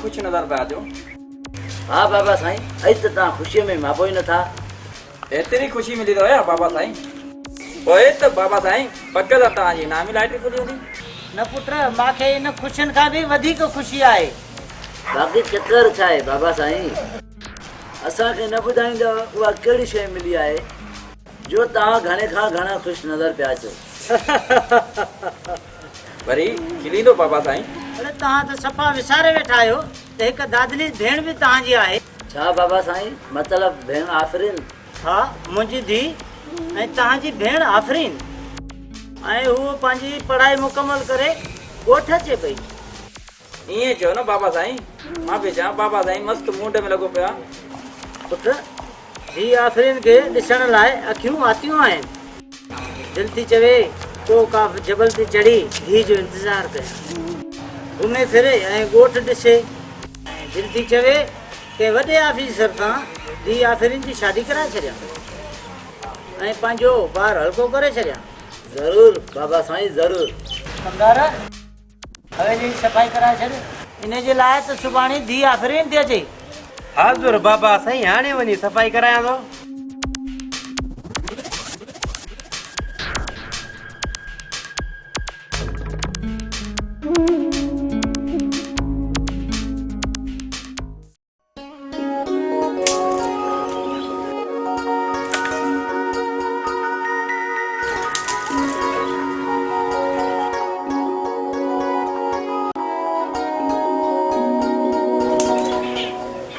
ख़ुशि नज़र पिया अचो। हाँ बाबा साईं, अॼु त तव्हां ख़ुशीअ में मापो ई नथा। एतिरी ख़ुशी मिली अथव या बाबा साईं? पोइ त बाबा साईं पक त तव्हांजी नामी लाइटरी खुली हूंदी। न पुट, मूंखे इन ख़ुशियुनि खां बि वधीक ख़ुशी आहे। बाक़ी चकर छा आहे बाबा साईं? असांखे न ॿुधाईंदव उहा कहिड़ी शइ मिली आहे जो तव्हां घणे खां घणा ख़ुशि नज़र पिया अचो। वरी खिलींदो बाबा साईं? अरे तव्हां त सफ़ा विसारे वेठा आहियो त हिकु दादली भेण बि तव्हांजी आहे। छा बाबा साईं, मतिलब भेण आफ़रीन? हा, मुंहिंजी धीउ ऐं तव्हांजी भेण आफ़रीन। ऐं हू पंहिंजी पढ़ाई मुकमल करे ॻोठ अचे पई। ईअं चयो न बाबा साईं, मां बि चवां बाबा साईं मस्तु मूड में लॻो पिया। पुट, धीउ आफ़रीन खे ॾिसण लाइ अखियूं आतियूं आहिनि। दिलि थी चवे को काफ़ जबल ते चढ़ी धीउ जो इंतज़ारु कयां, घुमे फिरे ऐं ॻोठ ॾिसे। दिलि थी चवे के वॾे ऑफिसर सां धीउ आफ़रीन जी शादी कराए छॾियां ऐं पंहिंजो ॿार हल्को करे छॾियां। ज़रूरु बाबा साईं, ज़रूरु। कमदार, हवेली जी सफ़ाई कराए छॾ। इन जे लाइ त सुभाणे धीउ आफ़रीन थी अचे। हाज़ुर बाबा साईं, हाणे वञी सफ़ाई करायां थो।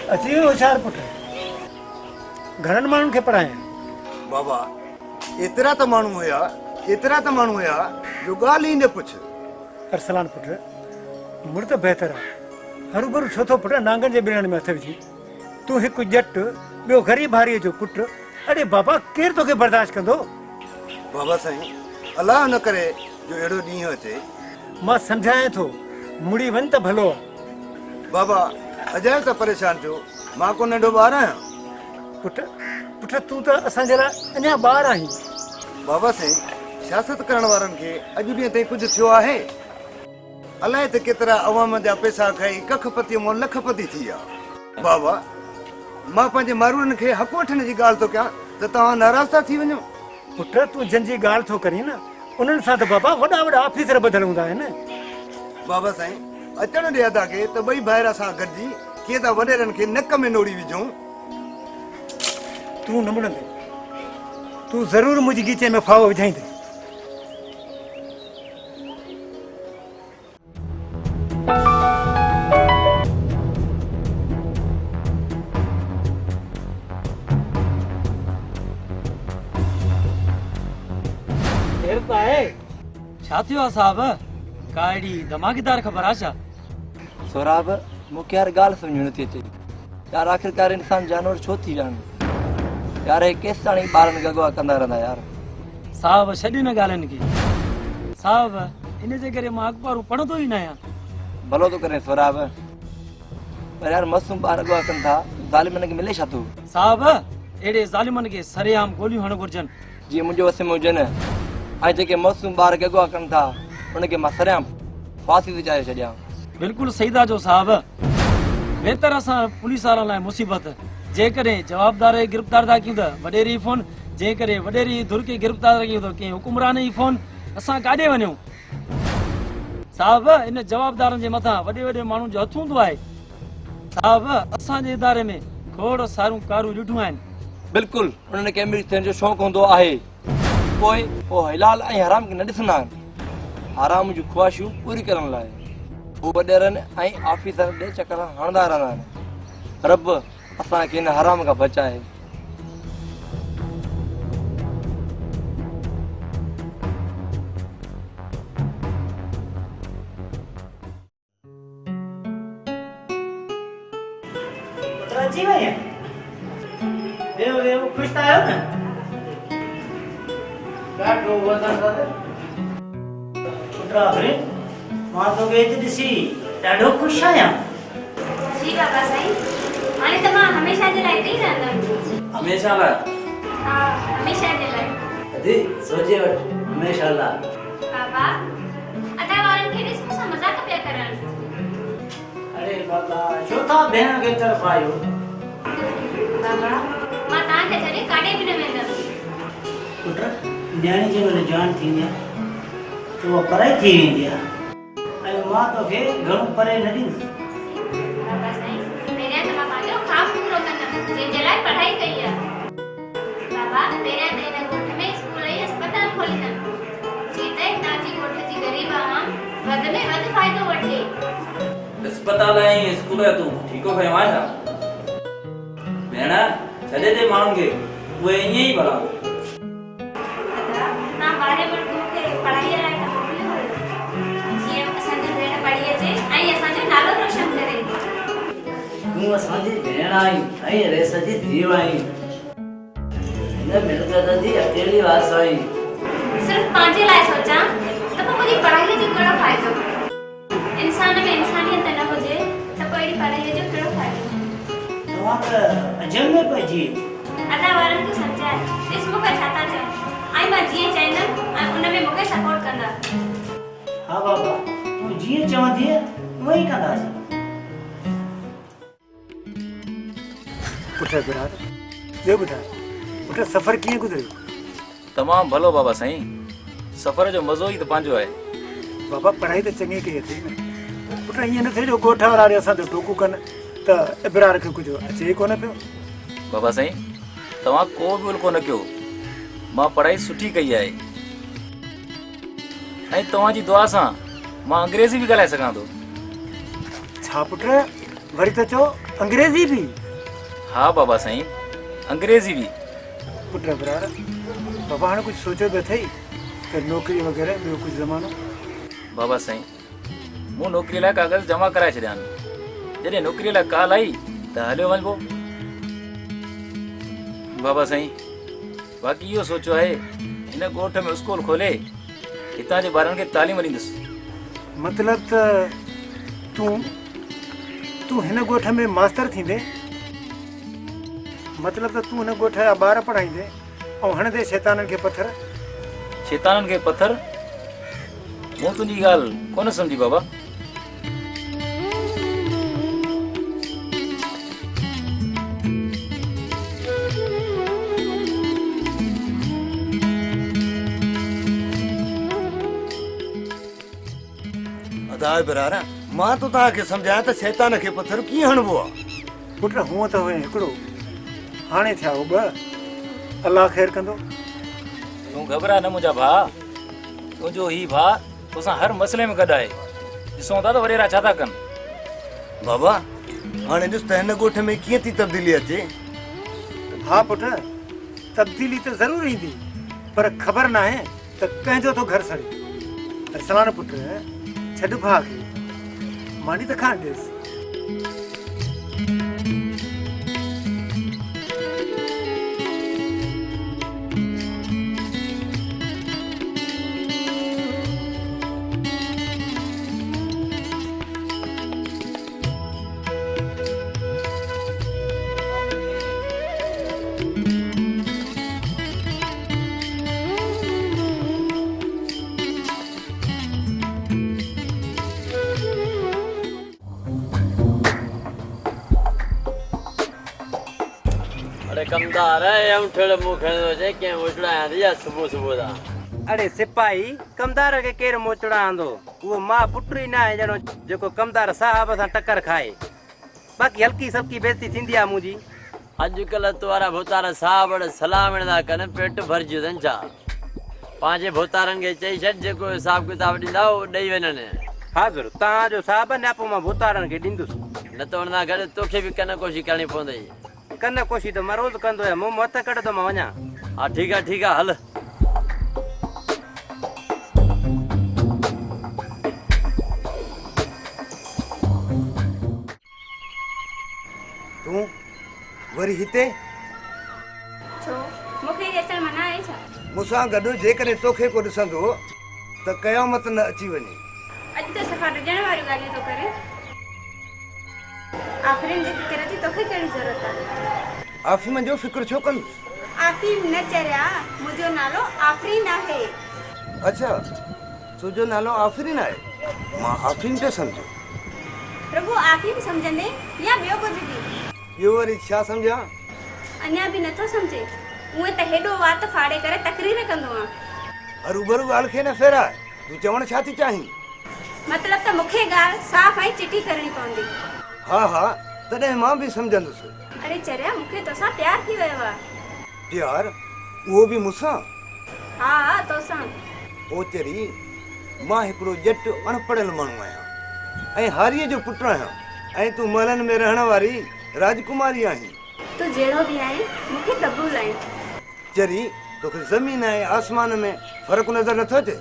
अची वियो होशियार पुट, घणनि माण्हुनि खे पढ़ाया? बाबा एतिरा त माण्हू हुया जो ॻाल्हि ई न पुछ। अरसलान पुट, मुड़ त बहितर आहे। हरूभरू छो थो पुट नांगनि जे ॿिड़नि में हथ विझी? तूं हिकु ॼट, ॿियो ग़रीब हारीअ जो पुट। अड़े बाबा, केरु तोखे बर्दाश्त कंदो? बाबा साईं, अलाह न करे जो अहिड़ो ॾींहुं अचे। मां सम्झायां थो, मुड़ी वञ त भलो आहे। बाबा अजायो त परेशान थियो, मां को नंढो ॿार आहियां। पुट, तूं त असांजे लाइ अञा ॿार आहीं। बाबा साईं, सियासत करण वारनि खे अॼु ॾींहं ताईं कुझु थियो आहे? अलाए त केतिरा अवाम जा पैसा खाई कखपतीअ मां लखपती थी विया। बाबा, मां पंहिंजे माण्हुनि खे हक़ वठण जी ॻाल्हि थो कयां त तव्हां नाराज़ था थी वञो। पुट, तूं जंहिंजी ॻाल्हि थो करीं न, उन्हनि सां त बाबा वॾा वॾा ऑफिसर ॿधल हूंदा आहिनि। बाबा साईं, अचण ॾे अदा खे त ॿई भाइर सां गॾिजी कीअं त वॾेरनि खे नक में नोड़ी विझूं। तूं न मुड़ंदे, तूं ज़रूरु मुंहिंजी गीचे में फाहो विझाईंदे। छा थियो आहे साहब? का अहिड़ी धमाकेदार ख़बर आहे छा? सोराब, मूंखे यार ॻाल्हि सम्झ नथी अचे यार। आख़िरकार इंसान जानवर छो थी विया आहिनि यार? हे केसि ताणी ॿारनि खे अॻुवाट कंदा रहंदा यार। साहब छॾ न ॻाल्हियुनि खे। साहब इन जे करे मां अख़बारूं पढ़ंदो ई न आहियां। भलो थो करे सोराब, पर यार मासूम ॿार अॻुवाट कनि था, ज़ालिमनि खे मिले छा थो? साहब अहिड़े ज़ालिमनि खे सरेआम गोलियूं हणणु घुरिजनि। जीअं मुंहिंजे वस में हुजनि, ऐं जेके मासूम ॿार खे अॻुवाट कनि था उनखे मां सरेआम फांसी थी चाढ़े छॾियां। बिल्कुलु सही था चओ साहब। बहितर असां पुलिस वारनि लाइ मुसीबत। जेकॾहिं जवाबदार खे गिरफ़्तार था कयूं त वॾेरी फोन, जेकॾहिं वॾेरी धुर खे गिरफ़्तार कयूं त कंहिं हुकुमरान जी फोन। असां काॾे वञूं? साहब इन जवाबदारनि जे मथां वॾे वॾे माण्हुनि जो हथ हूंदो आहे। साहब असांजे इदारे में खोड़ सारियूं कारूं ॾिठियूं आहिनि। बिल्कुलु, उन्हनि खे अमीर थियण जो शौक़ु हूंदो आहे, पोइ उहो हिलाल ऐं हराम खे न ॾिसंदा आहिनि। हराम जूं ख़्वाहिशूं पूरी करण लाइ उहे वॾेरनि ऐं ऑफिसरनि ॾे चकर हणंदा रहंदा आहिनि। रब असांखे हिन हराम खां बचाए। अची वई आहीं? वेहो वेहो, ख़ुशि था आहियो न? ॾाढो वधंदड़ पुट आफ़रीन, मां तोखे हिते ॾिसी ॾाढो ख़ुशि आहियां। जी बाबा साईं, हाणे त मां हमेशह जे लाइ हिते ई रहंदमि। हमेशह लाइ? हा, हमेशह जे लाइ। अदी सोचे वठ, हमेशह लाइ। बाबा, अदा वारनि खे ॾिस मूंसां मज़ाक पिया करनि। अरे बाबा छो था भेण खे तरफ़ आयो? बाबा मां तव्हांखे छॾे काॾे बि न वेंदमि। पुट न्याणी जंहिंमहिल जवान थींदी आहे त उहा पढ़ाई थी वेंदी आहे ऐं मां तोखे घणो परे न ॾींदुसि। बाबा साईं पहिरियां त मां पंहिंजो ख़्वाब पूरो कंदमि जंहिंजे लाइ पढ़ाई कई आहे। बाबा पहिरियां त हिन ॻोठ में स्कूल ऐं अस्पताल खोलींदमि जीअं त तव्हांजी ॻोठ जी ग़रीब आवाम वधि में वधि फ़ाइदो वठे। अस्पताल ऐं स्कूल तूं ठीको खयो आहे छा? भेण छॾे दे माण्हुनि खे, उहे ईअं ई पढ़ाओ। तव्हां ॿारहें मुल्क मूंखे पढ़ाईअ लाइ त मोकिलियो हुयो जीअं असांजी भेण पढ़ी अचे ऐं असांजो नालो रोशन करे। तूं असांजी भेण आहीं ऐं रेस जी धीउ आहीं। हिन मिलकत जी अकेली वारस आहीं। सिर्फ़ पंहिंजे लाइ सोचां त पोइ मुंहिंजी पढ़ाईअ जो कहिड़ो फ़ाइदो? इंसान में इंसानियत न हुजे त पोइ अहिड़ी पढ़ाईअ जो कहिड़ो फ़ाइदो? तव्हां त अजब में पइजी। अदा वारनि खे सम्झाए ॾिस मूंखे छा था चवनि ऐं मां जीअं चाहींदमि ऐं उन में मूंखे सपोर्ट कंदा। हा बाबा तूं जीअं चवंदीअ उहो ई कंदासीं। पुट बिरार ॿियो ॿुधाए पुट सफ़र कीअं गुज़रियो? तमामु भलो बाबा साईं, सफ़र जो मज़ो ई त पंहिंजो आहे। बाबा पढ़ाई त चङी कई अथई न पुट, ईअं न थिए जो ॻोठ वारा असां त टोकू कनि त इबरार खे कुझु अचे ई कोन पियो। बाबा साईं तव्हां को बि उल्को न कयो, मां पढ़ाई सुठी कई आहे ऐं तव्हांजी दुआ सां मां अंग्रेज़ी बि ॻाल्हाए सघां थो। छा पुट वरी त चओ अंग्रेज़ी बि? हा बाबा साईं अंग्रेज़ी बि। पुट बिरार बाबा हाणे कुझु सोचियो बि अथई त नौकिरी वग़ैरह ॿियो कुझु ज़मानो? बाबा साईं मूं नौकिरी लाइ कागज़ जमा कराए छॾिया आहिनि, जॾहिं नौकिरीअ लाइ कॉल आई त हलियो वञिबो। बाबा साईं बाक़ी इहो सोचियो आहे हिन ॻोठ में स्कूल खोले हितां जे ॿारनि खे तालीम ॾींदुसि। मतिलब त तूं हिन ॻोठ में मास्टर थींदे? मतलब त तूं हिन ॻोठ जा ॿार पढ़ाईंदे ऐं हणंदे शैताननि खे पत्थर? शैताननि खे पत्थर? मूं तुंहिंजी ॻाल्हि कोन सम्झी बाबा। अदा बिरारा मां तो तव्हांखे सम्झायां त शैतान खे पत्थर कीअं हणबो आहे। पुट हूअं त हुए हिकिड़ो, हाणे थिया हो ॿ। अलाह ख़ैर कंदो। तूं घबरा न मुंहिंजा भाउ, तुंहिंजो ही भाउ तोसां हर मसइले में गॾु आहे। ॾिसूं था त वॾेरा छा था कनि। बाबा हाणे ॾिस त हिन ॻोठ में कीअं थी तब्दीली अचे। हा पुट तब्दीली त ज़रूरु ईंदी, पर ख़बर न आहे त कंहिंजो थो घर सड़े। सलान पुट छॾ भाउ खे, मानी त खां ॾिस। कमदार है हम थोड़े मुंह खेलनो जे के मोचड़ा आंदी सुबह सुबह दा। अरे सिपाही कमदार के केर मोचड़ा आंदो, वो मां पुटरी ना है जनो जेको कमदार साहब सा टक्कर खाए। बाकी हल्की सल्की बेइज्जती थींदी आ मुजी। अजकल तोरा भोतार साहब सलाम ना कन पेट भर जुदन जा। पांचे भोतारन के चई छड जेको हिसाब किताब दिंदा ओ देई वनने। हाज़ुर ता जो साहब ने आपो मां भोतारन के दिंदुस। न तो ना गड तोखे भी कन कोशिश करनी पवंदी। कन कोशिश तो मैं रोज कंदो है, मुंह मत कट तो मैं वणा। हां ठीक है हल। तूं वरी हिते छो मूंखे अचण मना आहे छा? मूंसां गॾु जेकॾहिं तोखे को ॾिसंदो त क़यामत न अची वञे। अॼु त सफ़ा ॾिजण वारियूं ॻाल्हियूं थो करे। आफ़रीन जी फिक्र जी तोखे कहिड़ी ज़रूरत आहे? आफ़ीम जो फिक्र छो कंदुसि? आफ़ीम न चरिया, मुंहिंजो नालो आफ़रीन आहे। अच्छा तुंहिंजो नालो आफ़रीन आहे, मां आफ़रीन पियो सम्झो। प्रभु आप ही समझंदे या ॿियो कुझु बि इहो वरी छा सम्झां? अञा बि नथो सम्झे उहे त हेॾो वात फाड़े करे तकरीर कंदो आहे। हरूभरू ॻाल्हि खे न फेराए, तूं चवण छा थी चाहीं? मतिलब त मूंखे ॻाल्हि साफ़ ऐं चिटी करणी पवंदी। हा हा, तॾहिं मां बि सम्झंदुसि। अरे चरिया मूंखे तोसां प्यार थी वियो आहे। प्यार? उहो बि मूंसां? हा हा तोसां। ओ चरी, मां हिकिड़ो ॼट अणपढ़ियल माण्हू आहियां ऐं हारीअ जो पुटु आहियां ऐं तूं महलनि में रहण वारी राजकुमारी आहीं। तूं जहिड़ो बि आहीं मूंखे क़बूल आहीं। चरी, तोखे ज़मीन ऐं आसमान में फ़र्क़ु नज़र नथो अचे?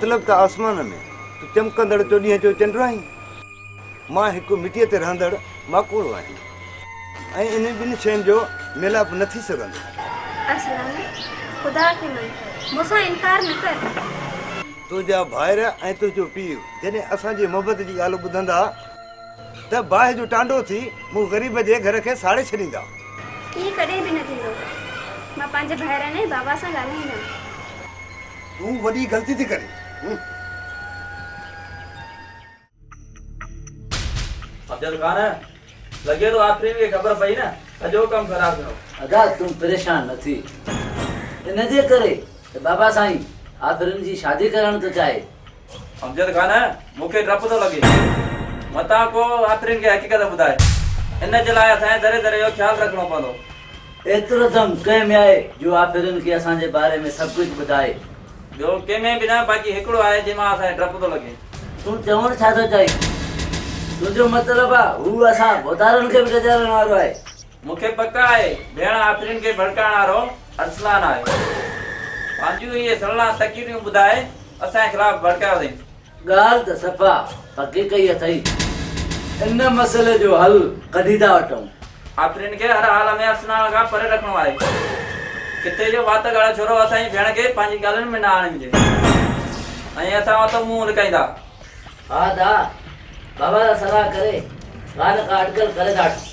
मतलब त आसमान में तूं चमकंदड़ चोॾींहं जो चंड आहीं, मां हिकु मिटीअ ते रहंदड़ माकूड़ो आहियां ऐं इन ॿिनि शयुनि जो मिलाप न थी सघंदो। असलाम ख़ुदा खे मन मूंसां इनकार न कर। तुंहिंजा भाइर ऐं तुंहिंजो पीउ जॾहिं असांजी मोहबत जी ॻाल्हि ॿुधंदा त बाहि जो टांडो थी मूं ग़रीब जे घर खे साड़े छॾींदा। इहे कॾहिं बि न थींदो। मां पंहिंजे भाइरनि ऐं बाबा सां ॻाल्हाईंदमि। तूं वॾी ग़लती थी करे। लॻे थो आखिरी में ख़बर पई न सॼो कमु ख़राब थियो। अदा तूं परेशान न थी, इनजे करे त बाबा साईं आफरीन जी शादी करण थो चाहे। सम्झत कान मूंखे डपु थो लॻे, मतां को आफरीन खे हक़ीक़त ॿुधाए। इन जे लाइ असांजे दरे दरे जो ख़्यालु रखणो पवंदो। एतिरो दम कंहिं में आहे जो आफरीन खे असांजे बारे में सभु कुझु ॿुधाए? ॿियो कंहिंमें बि न, बाक़ी हिकिड़ो आहे जंहिंमां असांखे डपु थो लॻे। तूं चवण छा थो चाहीं? तुंहिंजो मतिलबु आहे हू असां बोतारनि खे बि डजारण वारो आहे? मूंखे पका आहे भेण आफरीन खे भड़काइण वारो अरसलान आहे। पंहिंजूं इहे सलाह तकीरियूं ॿुधाए असांजे ख़िलाफ़ भड़कायो अथई। ॻाल्हि त सफ़ा पकी कई अथई। इन मसइले जो हल कढी था वठूं। आफरीन खे हर हाल में अरसलान खां परे रखणो आहे। किथे जो वात ॻाल्हि छोरो असांजी भेण खे पंहिंजी ॻाल्हियुनि में न आणींदे ऐं असां वटि मुंहुं लिकाईंदा। हा दा बाबा सां सलाह करे ॻाल्हि का अटकल करे था वठूं।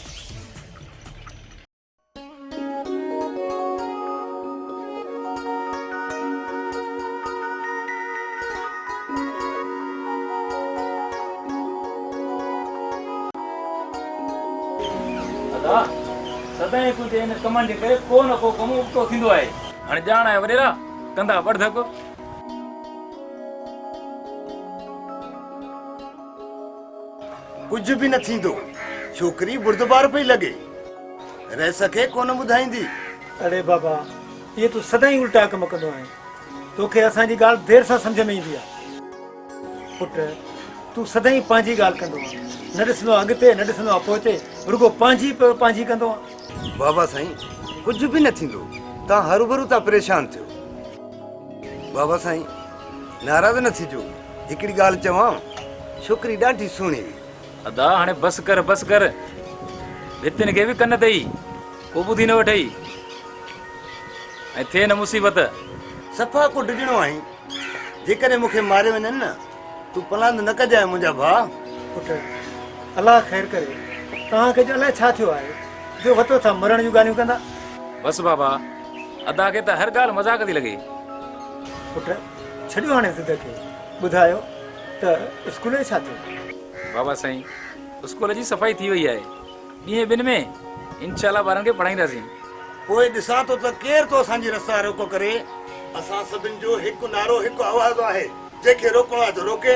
सदाईं कुझु हिन कमनि जे करे को न को कमु उबतो थींदो आहे। हाणे ॼाण आहे वॾेरा कंदा बड़धक। कुझु बि न थींदो। छोकिरी बुर्दबार पई लॻे, रह खे कोन ॿुधाईंदी। अरे बाबा ये तूं सदाईं उल्टा कम कंदो आहीं। तोखे असांजी ॻाल्हि देरि सां सम्झ में ईंदी आहे। पुट तूं सदाईं पंहिंजी ॻाल्हि कंदो आहे, न ॾिसंदो आहे अॻिते, न ॾिसंदो आहे पोइ हिते, रुगो पंहिंजी कंदो आहे। बाबा साईं कुझु बि न थींदो, तव्हां हरूभरू था परेशान थियो। बाबा साईं नाराज़ न थिजो, हिकिड़ी ॻाल्हि चवां, छोकिरी ॾाढी सुहिणी हुई। अदा हाणे बस कर भितिन खे बि कन अथई, को ॿुधी न वठई ऐं थिए न मुसीबत। सफ़ा को डिॼणो आहीं। जेकॾहिं मूंखे मारे वञनि न, तूं पलांद न कजांइ मुंहिंजा भाउ। पुट अलाह ख़ैर करे, तव्हांखे जो अलाए छा थियो आहे जो वतो था मरण जूं ॻाल्हियूं कंदा। बस बाबा, अदा खे त हर ॻाल्हि मज़ाक थी लॻे। पुट छॾियो हाणे ज़िद खे, ॿुधायो त स्कूल जो छा थियो? बाबा साईं स्कूल जी सफ़ाई थी वई आहे। ॾींहं ॿिनि में इंशाल्लाह ॿारनि खे पढ़ाईंदासीं। पोइ ॾिसां थो त केरु तो असांजी रस्ता रोको करे। असां सभिनि जो हिकु नारो, हिकु आवाज़ आहे, जंहिंखे रोकणो आहे त रोके।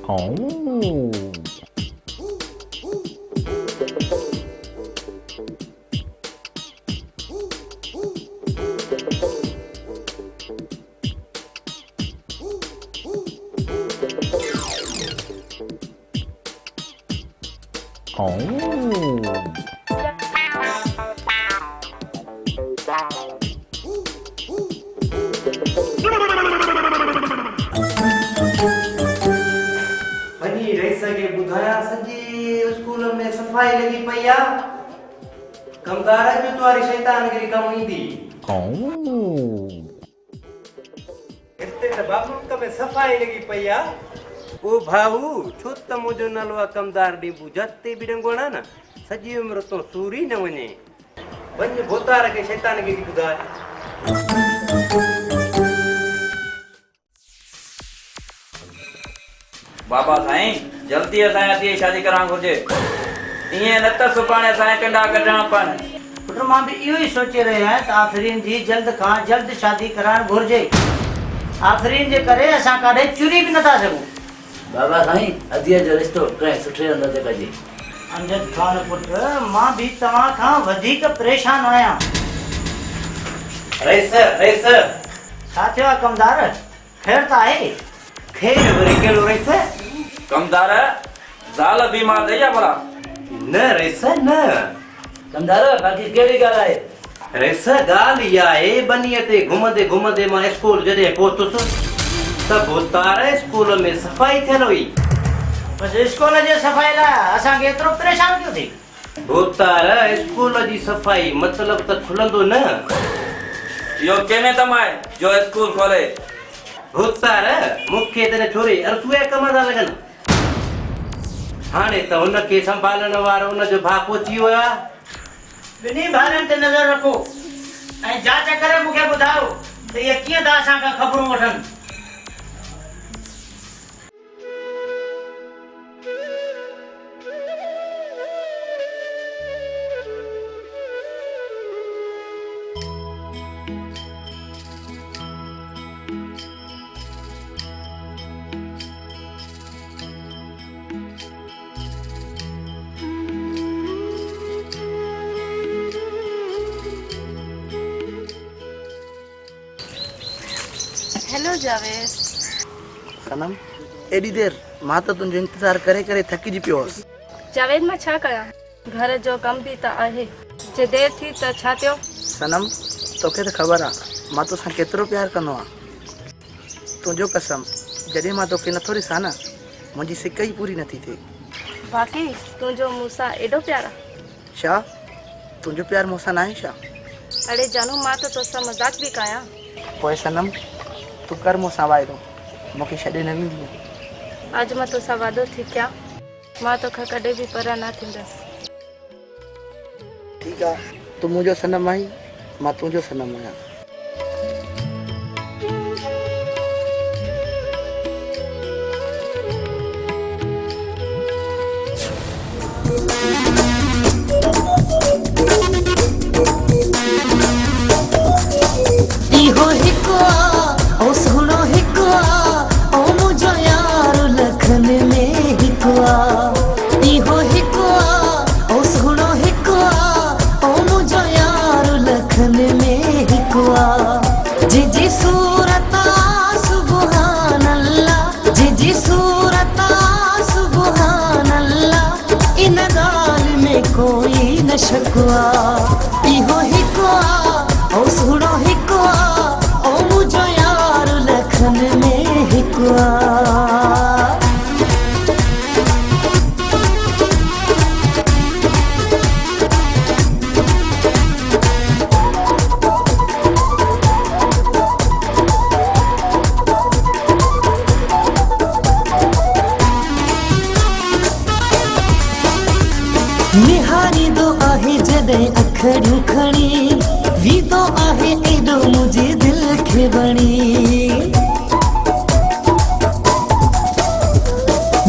Oh. वञी रईस खे ॿुधाया सॼे स्कूल में सफ़ाई लॻी पई आहे। कमदार जो तुम्हारी शैतानगिरी कम ईंदी। हिते त बाबूक में सफ़ाई लॻी पई आहे। ओ भाऊ छो त मुंहिंजो नालो आहे कमदार ॾींबू जते बि रंगोण आहे न सॼी उमिरि तो सूरी न वञे। वञ भोतार खे शैतानगिरी ॿुधाए। बाबा साईं जल्दी असांजे अतीअ जी शादी करणु घुरिजे, ईअं न त सुभाणे असांजे कंडा कढणा पवनि। पुट मां भी इहो ई सोचे रहियो आहियां त आफ़रीन जी जल्द खां जल्द शादी कराइणु घुरिजे। आफ़रीन जे करे असां काॾे चुरी बि नथा सघूं। बाबा साईं अदीअ जो रिश्तो कंहिं सुठे हंध ते कजे। अमजद खान पुट मां भी तव्हां खां वधीक परेशान आहियां। रईस रईस छा थियो आहे कमदार? ख़ैर त आहे? खेर वरी कहिड़ो रईस? कमदार ज़ाल बीमार रही आहे भला? न रईस न। कमदार बाक़ी कहिड़ी ॻाल्हि आहे? रईस ॻाल्हि इहा आहे बनीअ ते घुमंदे घुमंदे मां स्कूल जॾहिं पहुतुसि त भोतार स्कूल में सफ़ाई थियल हुई। बसि स्कूल जे सफ़ाई लाइ असांखे एतिरो परेशान कयो थी? भोतार स्कूल जी सफ़ाई मतिलब त खुलंदो न। इहो कंहिंमें तम आहे जो स्कूल खोले? भोतार मूंखे त छोरे अरसूए कम था लॻनि। हाणे त हुनखे संभालण वारो हुनजो भाउ पहुची वियो आहे। ॿिन्ही भाइरनि ते नज़र रखो ऐं जांच करे मूंखे ॿुधायो त इहे कीअं था असांखां ख़बरूं वठनि। हेलो जावेद। सनम एडी देर मां तो तुंहिंजो इंतजार करे करे थकी जी पियो हुअसि। जावेद मां छा कयां? घर जो कम भी त आहे। जे देर थी त छा थियो? सनम तोखे त ख़बर आहे मां तोसां केतिरो प्यार कंदो आहियां। तुंहिंजो कसम जॾहिं मां तोखे नथो ॾिसां न मुंहिंजी सिक ई पूरी नथी थिए। बाक़ी तुंहिंजो मूंसां एॾो प्यार आहे? छा तुंहिंजो प्यार मूंसां न आहे छा? अड़े जानू मां त तोसां मज़ाक बि कयां। पोइ सनम तूं कर मूंसां वाइदो मूंखे छॾे न ॾींदी। अॼु मां तोसां वादो थी कयां मां तोखां कॾहिं बि परे न थींदसि। ठीकु आहे तूं मुंहिंजो सनम आई मां तुंहिंजो सनम आहियां। इहो हिकु ओ सुहिणो हिकु ओ मुंहिंजो यार लखन में हिकु इहो हिकु ओ सुहिणो हिकु ओ मुंहिंजो यार लखन में हिकु जी सूरत सुभान अल्लाह जी सूरत सुभान अल्लाह इन ॻाल्हि में कोई न शक इहो हिकु ओ सुहिणो हिकु ओ मुंहिंजो यार लखन में हिकु निहारींदो आहे जॾहिं अखड़ियूं खणी वींदो आहे एॾो मुंहिंजे दिलि खे वणी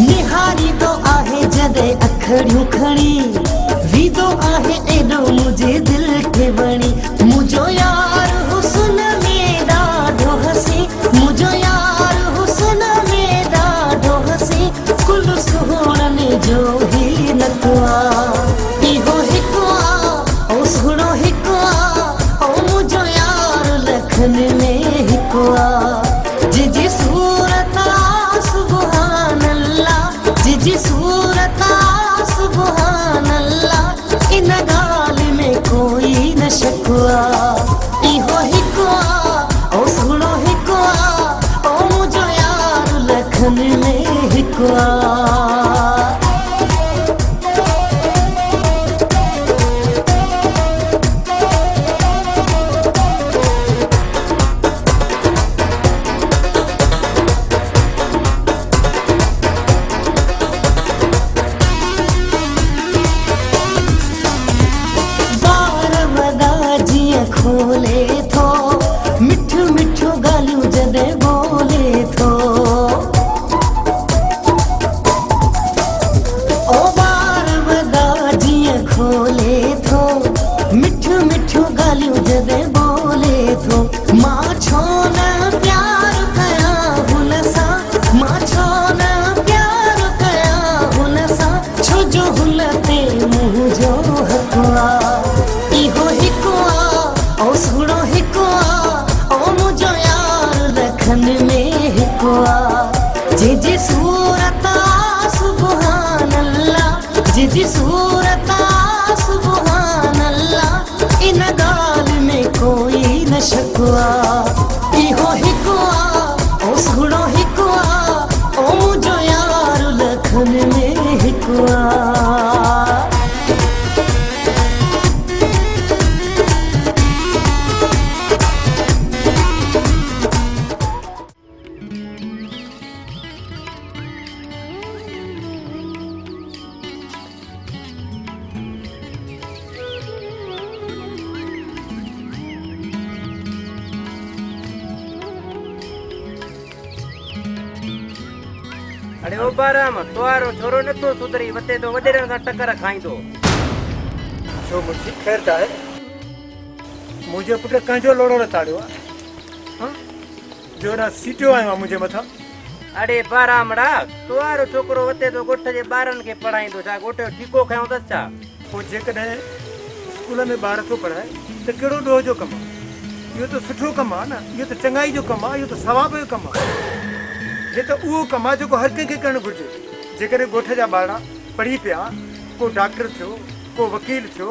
निहारींदो आहे जॾहिं अखड़ियूं खणी वींदो आहे एॾो मुंहिंजे दिलि खे वणी मुंहिंजो यार हुस्न में ॾाढो हसी मुंहिंजो यार हुस्न में ॾाढो हसी कुल सुहिणनि जो ई नथो इहो हिकु ओ सुहिणो हिकु ओ मुंहिंजो यार लखन में हिकु जी सूरत सुभान अल्लाह जी सूरत सुभान हिकुआ इहो हिकुआ ओ सुनो हिकुआ ओ मुझो यार लखन में हिकुआ खोले थो मिठो मिठो गालियूं जॾहिं बोले थो ओ ॿार वॾा जीअं खोले थो मिठो मिठो गालियूं जॾहिं बोले थो मां छो न प्यार कयां हुन सां मां छो न प्यार कयां हुन सां छो जो हुन ते मुंहिंजो हक़ आहे इहो हिकु ओ सुनो हिकुआ ओ मुझो यार लखन में हिकुआ जी सूरत सुभान अल्लाह जी सूरत सुभान अल्लाह इन ॻाल्हि में कोई न शकवा इहो हिकुआ ओ सुनो हिकुआ ओ मुझो यार लखन में हिकुआ अरे ओ बाराम तुआरो छोरो नथो सुधरी वते तो वडेरन सां टकर खाईंदो छो मुंहिंजी ख़ैर त आहे मुंहिंजे पुट कंहिंजो लोड़ो न ताड़ियो आहे हाँ जो न सीटियो आयो आहे मुंहिंजे मथां अरे बारामड़ा तुआरो छोकरो वते तो ॻोठ जे ॿारनि खे पढ़ाईंदो छा ॻोठ जो ठीको खयों अथसि छा पोइ जेकॾहिं स्कूल में ॿार थो पढ़ाए त कहिड़ो ॾोह जो कमु आहे इहो त सुठो कमु आहे न इहो त चङाई जो कमु आहे इहो त सवाब जो कमु आहे हे त उहो कमु आहे जेको हर कंहिंखे करणु घुरिजे जेकॾहिं ॻोठ जा ॿार पढ़ी पिया को डॉक्टर थियो को वकील थियो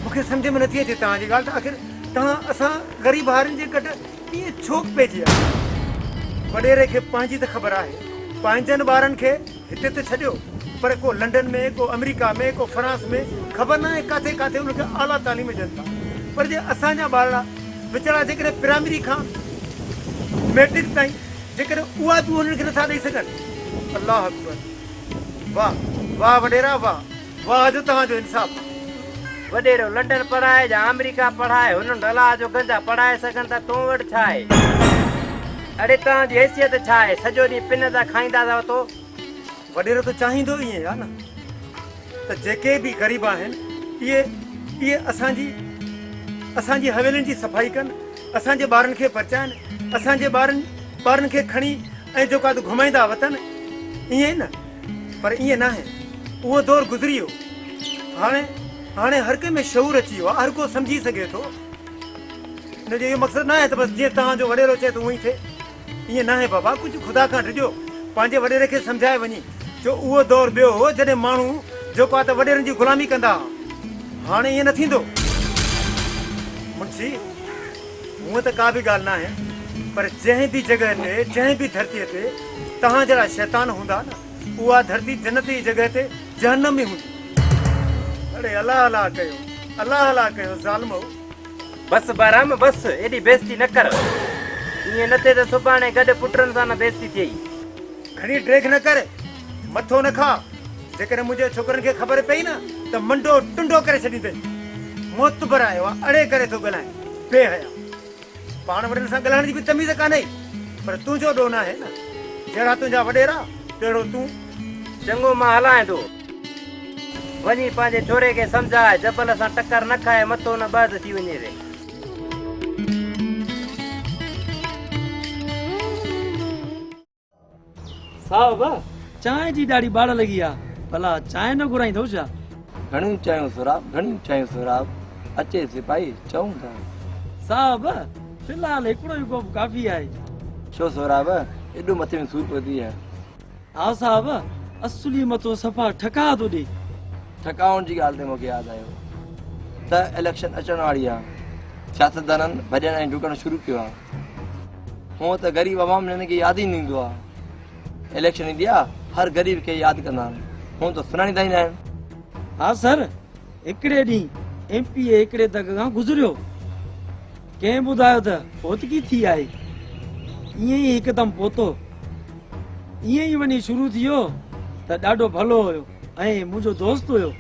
मूंखे सम्झ में नथी अचे तव्हांजी ॻाल्हि त आख़िर तव्हां असां ग़रीब हारियुनि जे गॾु कीअं छोक पइजी आहे वॾेरे खे पंहिंजी त ख़बर आहे पंहिंजनि ॿारनि खे हिते त छॾियो पर को लंडन में को अमेरिका में को फ्रांस में ख़बर न आहे किथे किथे उनखे आला तालीम ॾियनि था पर जे असांजा ॿार वीचारा जेकॾहिं प्राइमरी खां मैट्रिक ताईं जेकॾहिं उहा बि उन्हनि खे नथा ॾेई सघनि अल्लाह अकबर वाह वाह वॾेरा वाह वाह जो तव्हांजो इंसाफ़ वडेरो लंडन पढ़ाए या अमेरिका पढ़ाए हुननि अलाह जो गंजा पढ़ाए सघनि था तो वटि छा आहे अड़े तव्हांजी हैसियत छा आहे सॼो ॾींहुं पिन था खाईंदा अथव तो वॾेरो त चाहींदो ईअं आहे न त जेके बि ग़रीब आहिनि इहे असांजी हवेलियुनि जी सफ़ाई कनि असांजे ॿारनि खे बचाइनि असांजे ॿारनि खे खणी ऐं जेका त घुमाईंदा वतन ईअं न पर ईअं न आहे उहो दौरु गुज़री वियो हाणे हर कंहिं में शऊर अची वियो आहे हर को सम्झी सघे थो हिनजो इहो मक़सदु न आहे त बसि जीअं तव्हांजो वॾेरो चए त उअं ई थिए ईअं न आहे बाबा कुझु ख़ुदा खां ॾिजो पंहिंजे वॾेरे खे सम्झाए वञी जो उहो दौरु ॿियो हो जॾहिं माण्हू जेको आहे त वॾेरनि जी ग़ुलामी कंदा हाणे ईअं न थींदो मुंशी हूअं त का बि ॻाल्हि न आहे पर जंहिं बि जॻह ते जंहिं बि धरतीअ ते तव्हां जहिड़ा शैतान हूंदा न उहा धरती जन्नत जी जॻह ते जहन्नम ई हूंदी अरे अलाह अलाह कयो ज़ालिमो बस बाराम बस एॾी बेइज़ती न कर ईअं न थिए त सुभाणे गॾु पुटनि सां न बेइज़ती थिए घणी ड्रेग न करे मथो न खा जेकॾहिं मुंहिंजे छोकिरनि खे ख़बर पई न त मंडो टुंडो करे छॾींदे मोतबर आयो आहे अड़े करे थो ॻाल्हाए बेहया पाण वॾनि सां ॻाल्हाइण जी बि तमीज़ कान्हे पर तुंहिंजो ॾोह न आहे न जहिड़ा तुंहिंजा वॾेरा तहिड़ो तूं चङो मां हलाए थो वञी पंहिंजे छोरे खे सम्झाए जबल सां टकर न खाए मथो न बद थी वञे रे साहब चांहि जी ॾाढी बाड़ लॻी आहे भला चांहि न घुराईंदो छा घणियूं चांहियूं सुराब अचे सिपाही चऊं था साहब फिलहाल हिकिड़ो ई कोप काफ़ी आहे छो सोराब एॾो मथे में सूर पवंदी आहे हा साहब असली मथो सफ़ा ठका थो ॾे थकावण जी ॻाल्हि ते मूंखे यादि आयो त इलेक्शन अचण वारी आहे सियासतदाननि भॼण ऐं ढुकण शुरू कयो आहे हूअं त ग़रीब आवाम हिन खे यादि ई न ईंदो आहे इलेक्शन ईंदी आहे हर ग़रीब खे यादि कंदा आहिनि हूअं त सुञाणींदा ई न आहिनि हा सर हिकिड़े ॾींहुं MP हिकिड़े दग खां गुज़रियो कंहिं ॿुधायो त पहुतगी थी आहे ईअं ई हिकदमि पहुतो ईअं ई वञी शुरू थियो त ॾाढो भलो हुयो ऐं मुंहिंजो दोस्त हुयो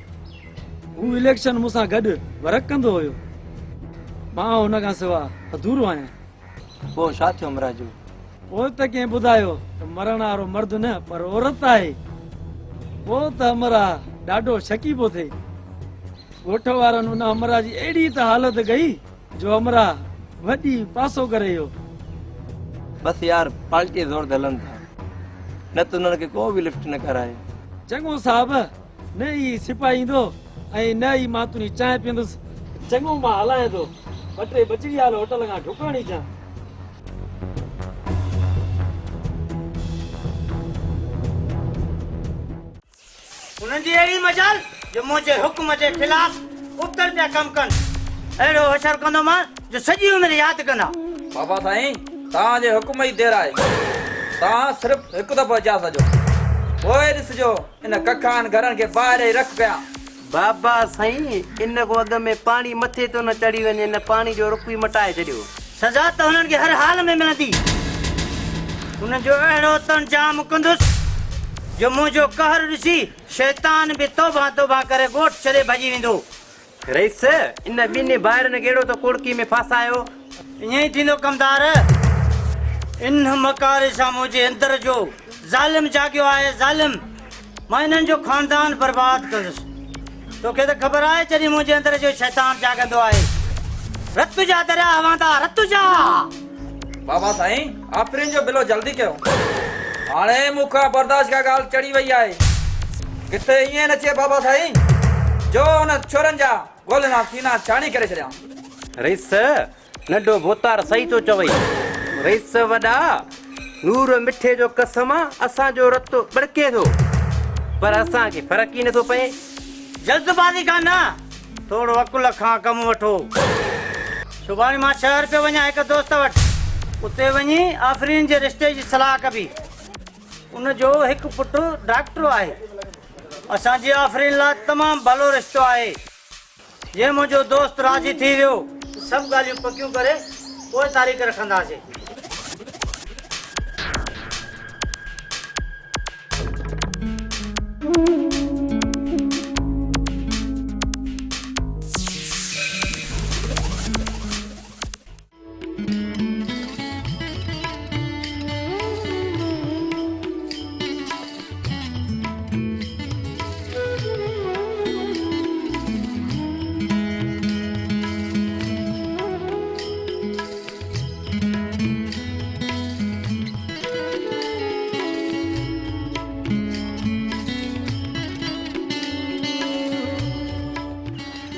हू इलेक्शन मूंसां गॾु वर्क कंदो हुयो मां हुन खां सवाइ अधूरो आहियां पोइ छा थियो अमरा जो पोइ त कंहिं ॿुधायो त मरण वारो मर्द न पर औरत आहे पोइ त अमरा ॾाढो शकी पियो थिए ॻोठ वारनि हुन अमरा जी अहिड़ी त हालत कई जो अमरा वॾी पासो करे वियो बसि यार पार्टी ज़ोर ते हलनि था न त उन्हनि खे को बि लिफ्ट न कराए चङो साहब न ई सिपाही ईंदो ऐं न ई मां तुंहिंजी चांहि पीअंदुसि चङो मां हलायां थो ॿ टे बचड़ी वारे होटल खां ढुकण ई अचां उन्हनि जी अहिड़ी मजाल जो मुंहिंजे हुकुम जे ख़िलाफ़ उबतड़ पिया कमु कनि अहिड़ो होशियार कंदो मां जो सॼी उमिरि यादि कंदा बाबा साईं तव्हांजे हुकुम जी देर आहे तव्हां सिर्फ़ु हिकु दफ़ो अचा सॼो पोइ ॾिसिजो इन कखान घरनि खे ॿाहिरि ई रख कयां बाबा साईं इन को अॻ में पाणी मथे तो न चढ़ी वञे न पाणी जो रुख ई मटाए छॾियो सज़ा त हुननि खे हर हाल में मिलंदी हुननि जो अहिड़ो तंजाम कंदुसि जो मुंहिंजो कहर ॾिसी शैतान बि तौबा तौबा करे ॻोठ छॾे भॼी वेंदो रईस इन ॿिनि ॿाहिरि कहिड़ो तो कुड़की में फासायो ईअं ई थींदो कमदार इन मकारे सां मुंहिंजे अंदर जो ज़ालिम जाॻियो आहे ज़ालिम मां इन्हनि जो ख़ानदान बर्बाद कंदुसि तोखे त ख़बर आहे जॾहिं मुंहिंजे अंदर जो शैतान जाॻंदो आहे रत जा दरिया हवांदा रत जा बाबा साईं आफ़रीन जो बिलो जल्दी कयो हाणे मूंखां बर्दाश्त का ॻाल्हि चढ़ी वई आहे किथे ईअं न थिए बाबा साईं जो हुन छोरनि जा ॻोल्हना सीना छाणी करे छॾियां रईस नंढो भोतार सही तो चवई रईस वॾा नूर मिठे जो कसम असांजो रतो बड़के थो पर असांखे फ़र्क़ु ई नथो पए जल्दबाज़ी खां न थोरो अकुल खां कमु वठो सुभाणे मां शहर पियो वञा हिकु दोस्त वटि उते वञी आफ़रीन जे रिश्ते जी सलाह कबी उनजो हिकु पुटु डॉक्टर आहे असांजी आफ़रीन लाइ तमामु भलो रिश्तो आहे जे मुंहिंजो दोस्त राज़ी थी वियो सभु ॻाल्हियूं पकियूं करे पोइ तारीख़ रखंदासीं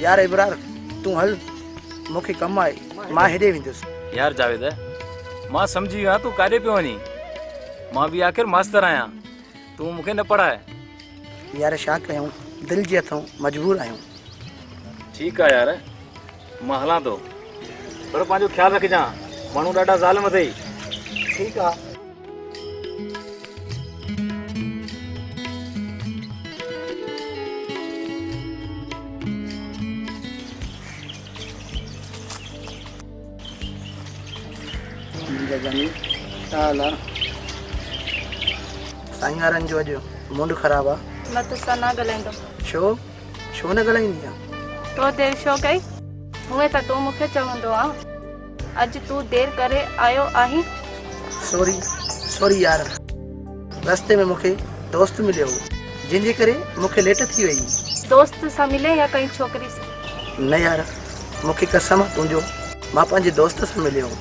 यार इब्रार तूं हल मूंखे कमु आहे मां हेॾे वेंदुसि यार जावेद मां सम्झी वियो आहियां तूं काॾे पियो वञी मां बि आख़िर मास्तर आहियां तूं मूंखे न पढ़ाए यार छा कयूं दिलि जे हथों मजबूर आहियूं ठीकु आहे यार मां हलां थो पर पंहिंजो ख़्यालु रखजांइ माण्हू ॾाढा ज़ालिम अथई ठीकु आहे साईं वारनि जो अॼु मूड ख़राबु आहे मां तोसां न ॻाल्हाईंदमि छो न ॻाल्हाईंदी आहे तो देरि छो कई हुए त तूं मूंखे चवंदो आहे अॼु तूं देरि करे आयो आहीं सॉरी यार रस्ते में मूंखे दोस्त मिलियो जंहिंजे करे मूंखे लेट थी वई दोस्त सां मिले या कई छोकिरी सां न यार मूंखे कसम आहे तुंहिंजो मां पंहिंजे दोस्त सां मिलियो